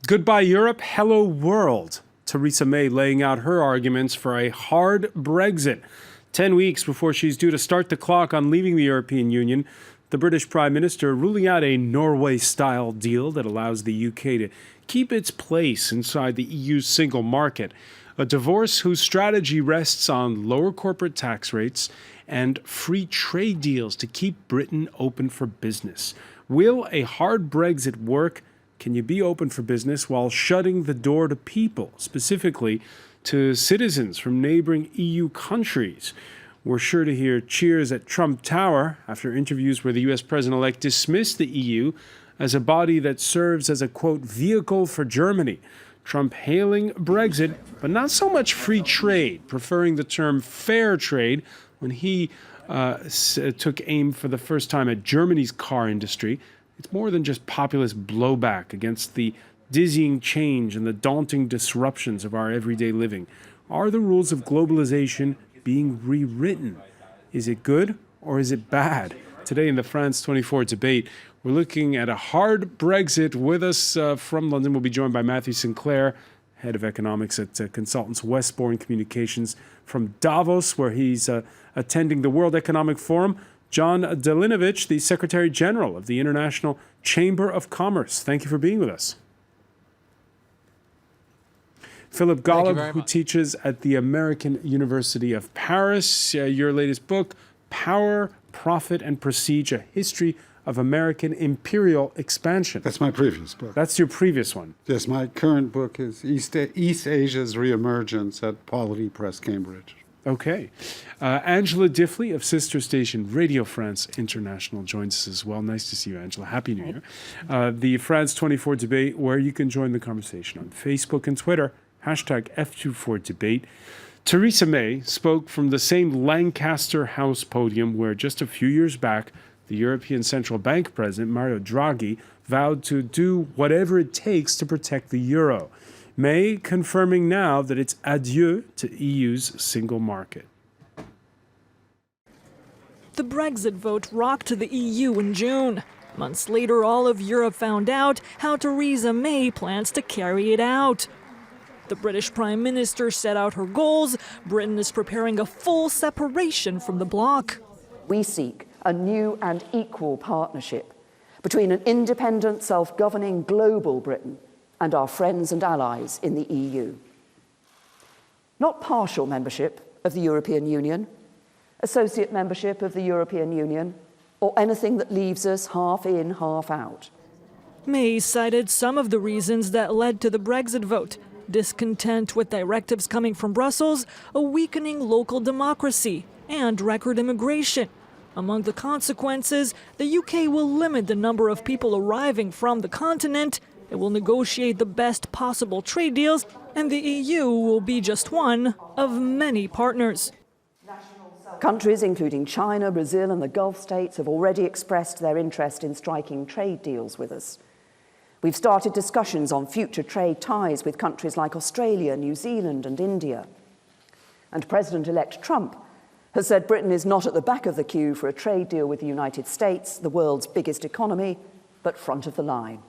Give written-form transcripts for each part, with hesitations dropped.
Goodbye Europe, hello world. Theresa May laying out her arguments for a hard Brexit. 10 weeks before she's due to start the clock on leaving the European Union, the British Prime Minister ruling out a Norway-style deal that allows the UK to keep its place inside the EU's single market. A divorce whose strategy rests on lower corporate tax rates and free trade deals to keep Britain open for business. Will a hard Brexit work? Can you be open for business while shutting the door to people, specifically to citizens from neighbouring EU countries? We're sure to hear cheers at Trump Tower after interviews where the US President-elect dismissed the EU as a body that serves as a, quote, vehicle for Germany. Trump hailing Brexit, but not so much free trade, preferring the term fair trade when he took aim for the first time at Germany's car industry. It's more than just populist blowback against the dizzying change and the daunting disruptions of our everyday living. Are the rules of globalization being rewritten? Is it good or is it bad? Today in the France 24 debate, we're looking at a hard Brexit. With us from London, we'll be joined by Matthew Sinclair, head of economics at Consultants Westbourne Communications, from Davos, where he's attending the World Economic Forum. John Delinovich, the Secretary General of the International Chamber of Commerce. Thank you for being with us. Philip Golub, who teaches at the American University of Paris. Your latest book, Power, Profit and Prestige, A History of American Imperial Expansion. That's my previous book. That's your previous one. Yes, my current book is East Asia's Reemergence at Polity Press, Cambridge. Okay. Angela Diffley of sister station Radio France International joins us as well. Nice to see you, Angela. Happy New Year. The France 24 debate, where you can join the conversation on Facebook and Twitter, #F24debate. Theresa May spoke from the same Lancaster House podium where just a few years back, the European Central Bank President, Mario Draghi, vowed to do whatever it takes to protect the euro. May confirming now that it's adieu to EU's single market. The Brexit vote rocked the EU in June. Months later, all of Europe found out how Theresa May plans to carry it out. The British Prime Minister set out her goals. Britain is preparing a full separation from the bloc. We seek a new and equal partnership between an independent, self-governing global Britain and our friends and allies in the EU. Not partial membership of the European Union, associate membership of the European Union, or anything that leaves us half in, half out. May cited some of the reasons that led to the Brexit vote: discontent with directives coming from Brussels, a weakening local democracy, and record immigration. Among the consequences, the UK will limit the number of people arriving from the continent. It will negotiate the best possible trade deals, and the EU will be just one of many partners. Countries including China, Brazil and the Gulf states have already expressed their interest in striking trade deals with us. We've started discussions on future trade ties with countries like Australia, New Zealand and India. And President-elect Trump has said Britain is not at the back of the queue for a trade deal with the United States, the world's biggest economy, but front of the line.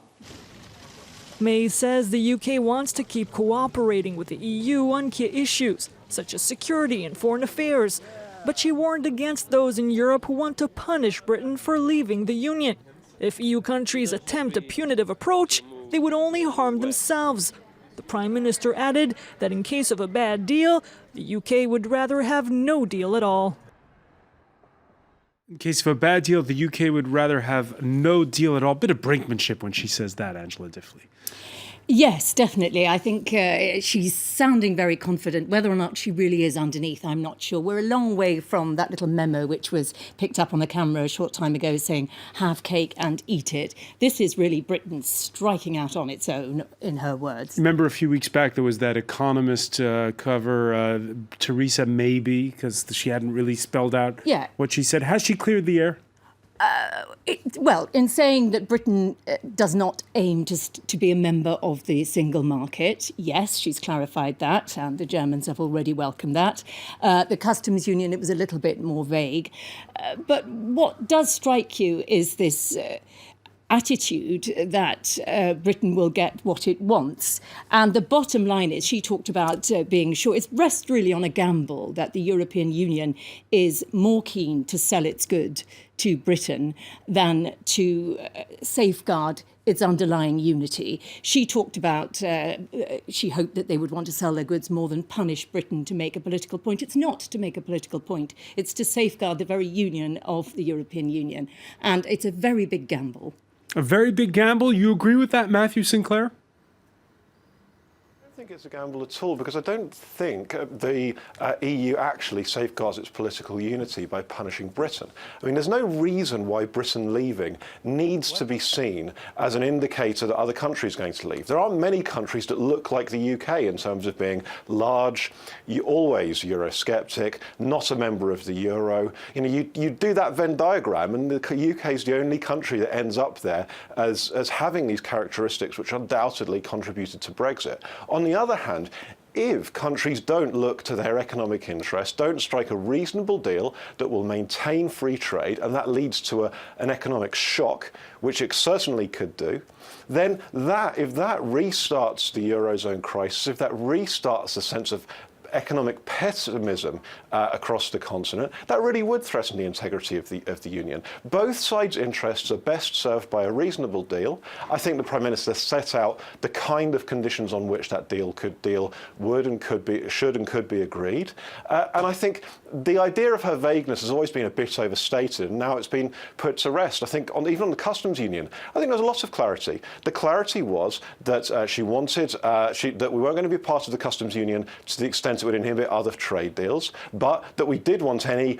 May says the UK wants to keep cooperating with the EU on key issues, such as security and foreign affairs. But she warned against those in Europe who want to punish Britain for leaving the Union. If EU countries attempt a punitive approach, they would only harm themselves. The Prime Minister added that in case of a bad deal, the UK would rather have no deal at all. In case of a bad deal, the UK would rather have no deal at all. Bit of brinkmanship when she says that, Angela Diffley. Yes, definitely. I think she's sounding very confident. Whether or not she really is underneath, I'm not sure. We're a long way from that little memo which was picked up on the camera a short time ago saying, have cake and eat it. This is really Britain striking out on its own, in her words. Remember a few weeks back there was that Economist cover, Theresa May, because she hadn't really spelled out what she said. Has she cleared the air? Well, in saying that Britain does not aim to be a member of the single market, yes, she's clarified that, and the Germans have already welcomed that. The customs union, it was a little bit more vague. But what does strike you is this attitude that Britain will get what it wants. And the bottom line is, she talked about being sure, it rests really on a gamble that the European Union is more keen to sell its good to Britain than to safeguard its underlying unity. She talked about, she hoped that they would want to sell their goods more than punish Britain to make a political point. It's not to make a political point. It's to safeguard the very union of the European Union. And it's a very big gamble. A very big gamble. You agree with that, Matthew Sinclair? I don't think it's a gamble at all, because I don't think the EU actually safeguards its political unity by punishing Britain. I mean, there's no reason why Britain leaving needs to be seen as an indicator that other countries are going to leave. There are many countries that look like the UK in terms of being large, always Eurosceptic, not a member of the euro. You know, you do that Venn diagram, and the UK is the only country that ends up there as having these characteristics which undoubtedly contributed to Brexit. On the other hand, if countries don't look to their economic interests, don't strike a reasonable deal that will maintain free trade, and that leads to an economic shock, which it certainly could do, then if that restarts the Eurozone crisis, if that restarts the sense of economic pessimism across the continent, that really would threaten the integrity of the Union. Both sides' interests are best served by a reasonable deal. I think the Prime Minister set out the kind of conditions on which that deal should and could be agreed. And I think the idea of her vagueness has always been a bit overstated, and now it's been put to rest. I think even on the customs union, I think there's a lot of clarity. The clarity was that she wanted that we weren't going to be part of the customs union to the extent it would inhibit other trade deals, but that we did want any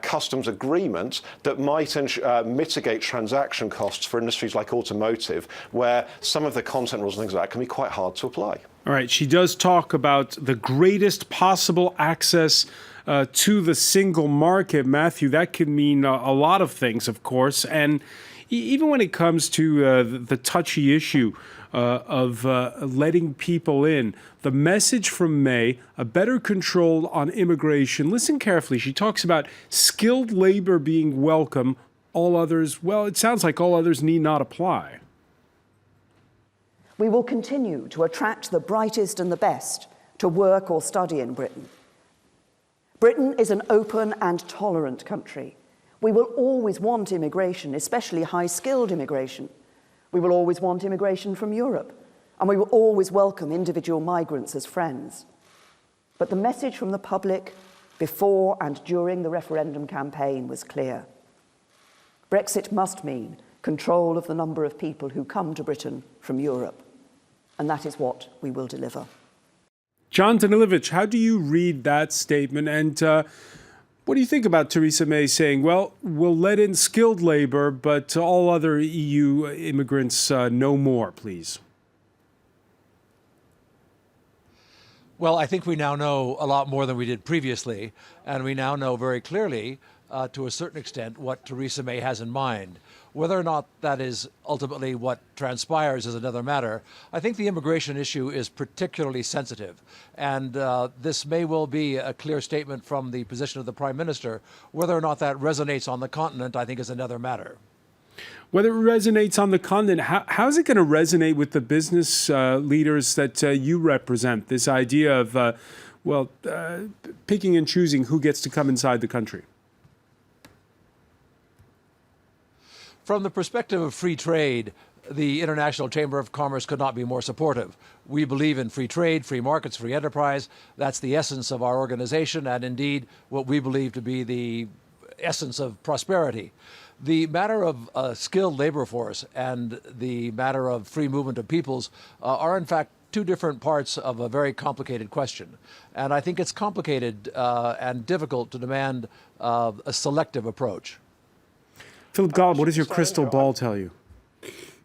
customs agreement that might mitigate transaction costs for industries like automotive, where some of the content rules and things like that can be quite hard to apply. All right, she does talk about the greatest possible access to the single market. Matthew, that could mean a lot of things, of course, and even when it comes to the touchy issue of letting people in, the message from May, a better control on immigration. Listen carefully. She talks about skilled labor being welcome. All others, well, it sounds like all others need not apply. We will continue to attract the brightest and the best to work or study in Britain. Britain is an open and tolerant country. We will always want immigration, especially high-skilled immigration. We will always want immigration from Europe, and we will always welcome individual migrants as friends. But the message from the public before and during the referendum campaign was clear. Brexit must mean control of the number of people who come to Britain from Europe, and that is what we will deliver. John Danilovich, how do you read that statement, and what do you think about Theresa May saying, well, we'll let in skilled labor, but all other EU immigrants no more, please? Well, I think we now know a lot more than we did previously, and we now know very clearly, to a certain extent, what Theresa May has in mind. Whether or not that is ultimately what transpires is another matter. I think the immigration issue is particularly sensitive, and this may well be a clear statement from the position of the Prime Minister. Whether or not that resonates on the continent, I think, is another matter. Whether it resonates on the continent, how is it going to resonate with the business leaders that you represent, this idea of, picking and choosing who gets to come inside the country? From the perspective of free trade, the International Chamber of Commerce could not be more supportive. We believe in free trade, free markets, free enterprise. That's the essence of our organization, and indeed what we believe to be the essence of prosperity. The matter of a skilled labor force and the matter of free movement of peoples are in fact two different parts of a very complicated question. And I think it's complicated and difficult to demand a selective approach. Philip Gollab, what does your crystal ball tell you?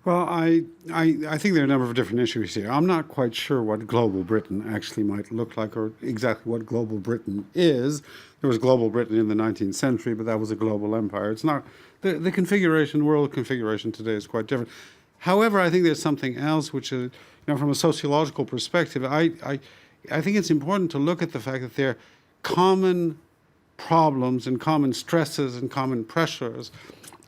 Well, I think there are a number of different issues here. I'm not quite sure what global Britain actually might look like, or exactly what global Britain is. There was global Britain in the 19th century, but that was a global empire. It's not the configuration, world configuration today is quite different. However, I think there's something else which is, from a sociological perspective, I think it's important to look at the fact that there are common problems and common stresses and common pressures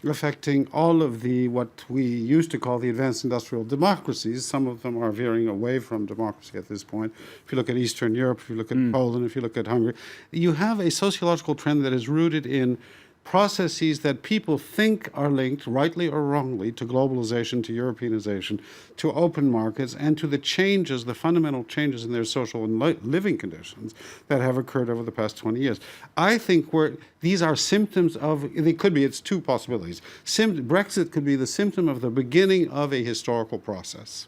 affecting all of the what we used to call the advanced industrial democracies. Some of them are veering away from democracy at this point. If you look at Eastern Europe, if you look at Poland, if you look at Hungary, you have a sociological trend that is rooted in processes that people think are linked, rightly or wrongly, to globalization, to Europeanization, to open markets, and to the changes, the fundamental changes in their social and living conditions that have occurred over the past 20 years. I think these are symptoms of, it's two possibilities. Brexit could be the symptom of the beginning of a historical process.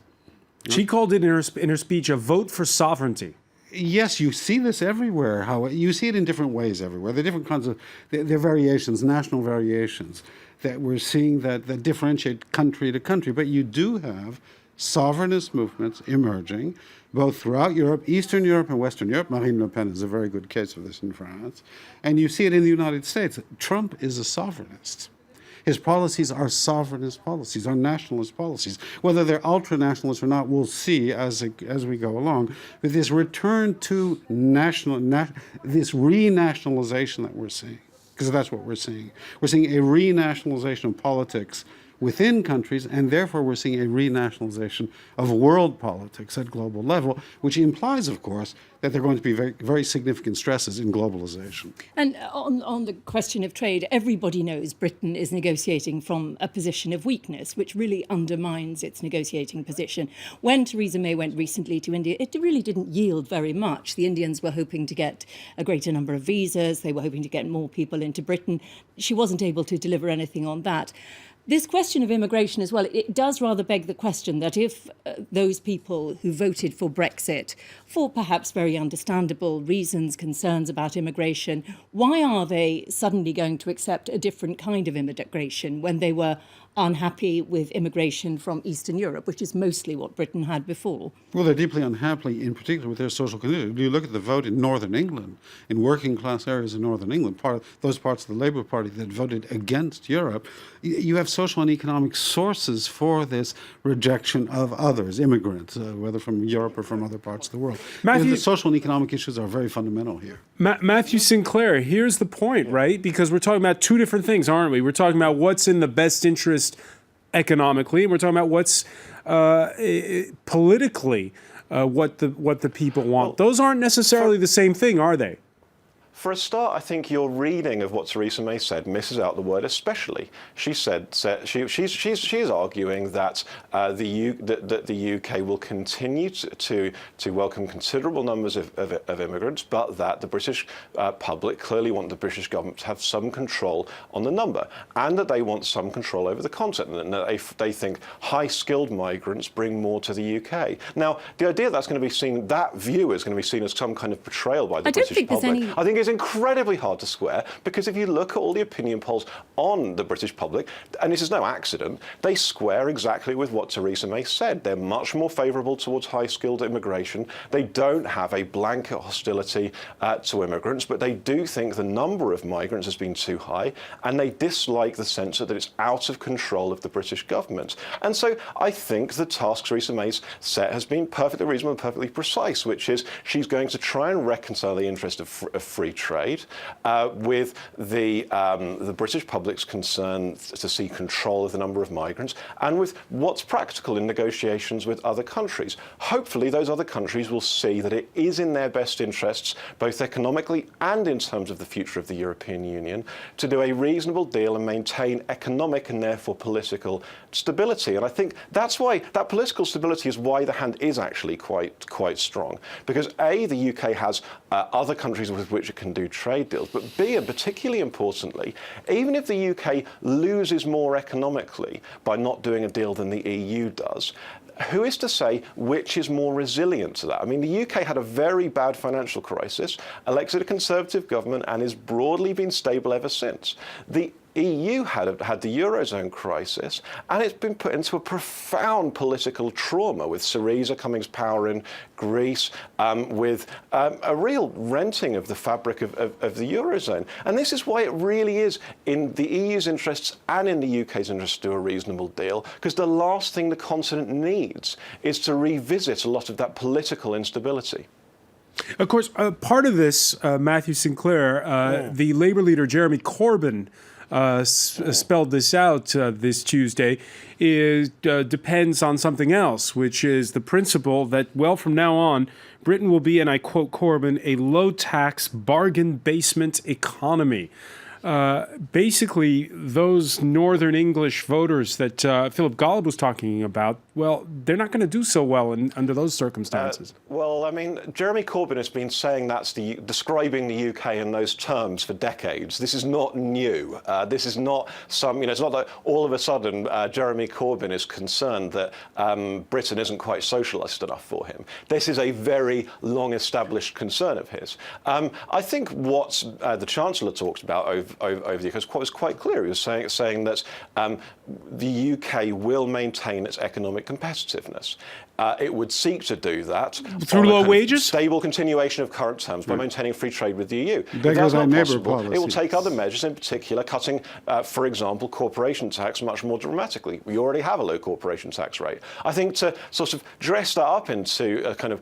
She called it in her speech a vote for sovereignty. Yes, you see this everywhere. How you see it in different ways everywhere. There are different kinds of there are variations, national variations that we're seeing that differentiate country to country. But you do have sovereignist movements emerging, both throughout Europe, Eastern Europe and Western Europe. Marine Le Pen is a very good case of this in France, and you see it in the United States. Trump is a sovereignist. His policies are sovereignist policies, are nationalist policies. Whether they're ultra-nationalist or not, we'll see as we go along. But this return to this renationalization that we're seeing, because that's what we're seeing. We're seeing a renationalization of politics within countries, and therefore we're seeing a renationalization of world politics at global level, which implies, of course, that there are going to be very, very significant stresses in globalization. And on the question of trade, everybody knows Britain is negotiating from a position of weakness, which really undermines its negotiating position. When Theresa May went recently to India, it really didn't yield very much. The Indians were hoping to get a greater number of visas. They were hoping to get more people into Britain. She wasn't able to deliver anything on that. This question of immigration as well, it does rather beg the question that if those people who voted for Brexit, for perhaps very understandable reasons, concerns about immigration, why are they suddenly going to accept a different kind of immigration when they were unhappy with immigration from Eastern Europe, which is mostly what Britain had before? Well, they're deeply unhappy, in particular with their social conditions. You look at the vote in Northern England, in working class areas in Northern England, those parts of the Labour Party that voted against Europe, you have social and economic sources for this rejection of others, immigrants, whether from Europe or from other parts of the world. Matthew, the social and economic issues are very fundamental here. Matthew Sinclair, here's the point, right? Because we're talking about two different things, aren't we? We're talking about what's in the best interest economically, and we're talking about what's politically what the people want. Those aren't necessarily the same thing, are they? For a start, I think your reading of what Theresa May said misses out the word especially. She said she's arguing that the UK will continue to welcome considerable numbers of immigrants, but that the British public clearly want the British government to have some control on the number, and that they want some control over the content, and that they think high-skilled migrants bring more to the UK. Now, the idea that's going to be seen, that view is going to be seen as some kind of betrayal by the British public. I think it's incredibly hard to square, because if you look at all the opinion polls on the British public, and this is no accident, they square exactly with what Theresa May said. They're much more favourable towards high-skilled immigration. They don't have a blanket hostility to immigrants, but they do think the number of migrants has been too high, and they dislike the sense that it's out of control of the British government. And so I think the task Theresa May's set has been perfectly reasonable and perfectly precise, which is she's going to try and reconcile the interest of free trade with the British public's concern to see control of the number of migrants, and with what's practical in negotiations with other countries. Hopefully those other countries will see that it is in their best interests, both economically and in terms of the future of the European Union, to do a reasonable deal and maintain economic and therefore political stability. And I think that's why that political stability is why the hand is actually quite strong, because A, the UK has other countries with which it can do trade deals, but B, and particularly importantly, even if the UK loses more economically by not doing a deal than the EU does, who is to say which is more resilient to that? I mean, the UK had a very bad financial crisis, elected a Conservative government, and has broadly been stable ever since. The EU had the Eurozone crisis, and it's been put into a profound political trauma with Syriza coming to power in Greece, with a real renting of the fabric of the Eurozone. And this is why it really is in the EU's interests and in the UK's interests to do a reasonable deal, because the last thing the continent needs is to revisit a lot of that political instability. Of course, part of this, Matthew Sinclair, the Labour leader Jeremy Corbyn spelled this out this Tuesday, depends on something else, which is the principle that, well, from now on, Britain will be, and I quote Corbyn, a low-tax bargain basement economy. Basically, those Northern English voters that Philip Golub was talking about, well, they're not going to do so well under those circumstances. Well, I mean, Jeremy Corbyn has been saying describing the UK in those terms for decades. This is not new. This is not it's not that all of a sudden Jeremy Corbyn is concerned that Britain isn't quite socialist enough for him. This is a very long-established concern of his. I think what the Chancellor talked about over the years was quite clear. He was saying that the UK will maintain its economic competitiveness. It would seek to do that through low wages, stable continuation of current terms by maintaining free trade with the EU. If that's not possible, it will take other measures, in particular cutting, for example, corporation tax much more dramatically. We already have a low corporation tax rate. I think to sort of dress that up into a kind of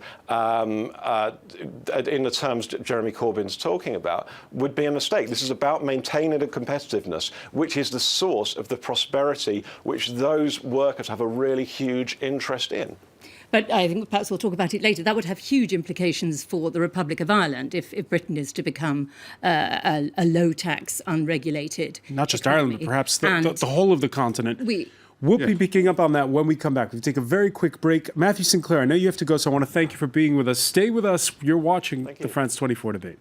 in the terms that Jeremy Corbyn's talking about would be a mistake. This is about maintaining the competitiveness, which is the source of the prosperity which those workers have a really huge interest in. But I think perhaps we'll talk about it later. That would have huge implications for the Republic of Ireland if Britain is to become a low-tax, unregulated not just economy. Ireland, but perhaps the whole of the continent. We'll be picking up on that when we come back. We'll take a very quick break. Matthew Sinclair, I know you have to go, so I want to thank you for being with us. Stay with us. You're watching the France 24 debate.